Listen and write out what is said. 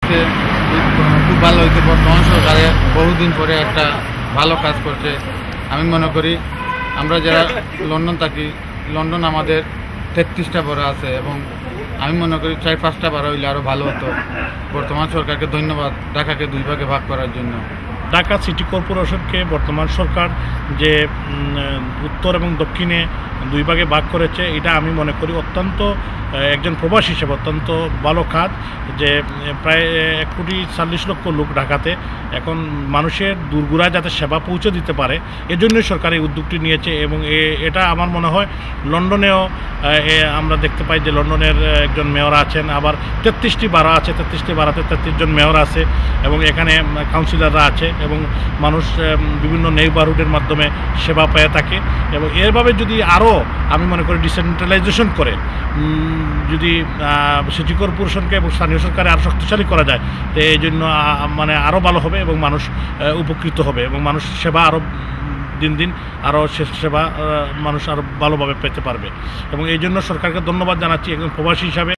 হইতে খুব ভালো হইতে। বর্তমান সরকারে বহুদিন পরে একটা ভালো কাজ করছে। আমি মনে করি আমরা যারা লন্ডন থাকি, লন্ডন আমাদের 33টা বড় আছে এবং আমি মনে করি 4-5টা বড় হইলে আরও ভালো হতো। বর্তমান সরকারকে ধন্যবাদ ঢাকাকে 2 ভাগে ভাগ করার জন্য। ঢাকা সিটি কর্পোরেশনকে বর্তমান সরকার যে উত্তর এবং দক্ষিণে 2 ভাগে ভাগ করেছে, এটা আমি মনে করি অত্যন্ত একজন প্রবাসী হিসেবে অত্যন্ত ভালো কাজ। যে প্রায় 1,40,00,000 লোক ঢাকাতে, এখন মানুষের দূরগোড়ায় যাতে সেবা পৌঁছে দিতে পারে এজন্যই সরকার এই উদ্যোগটি নিয়েছে। এবং এটা আমার মনে হয় লন্ডনেও আমরা দেখতে পাই যে লন্ডনের একজন মেয়র আছেন, আবার 33টি বারা আছে, 33টি বারাতে 33 জন মেয়র আছে এবং এখানে কাউন্সিলররা আছে এবং মানুষ বিভিন্ন নেইবারহুডের মাধ্যমে সেবা পেয়ে থাকে। এবং এরভাবে যদি আরও আমি মনে করি ডিসেন্ট্রালাইজেশন করে যদি সিটি কর্পোরেশনকে এবং স্থানীয় সরকারে আরও শক্তিশালী করা যায়, তো এই জন্য মানে আরও ভালো হবে এবং মানুষ উপকৃত হবে এবং মানুষ সেবা আরও দিন দিন আরও সেবা মানুষ আরও ভালোভাবে পেতে পারবে। এবং এই জন্য সরকারকে ধন্যবাদ জানাচ্ছি একজন প্রবাসী হিসাবে।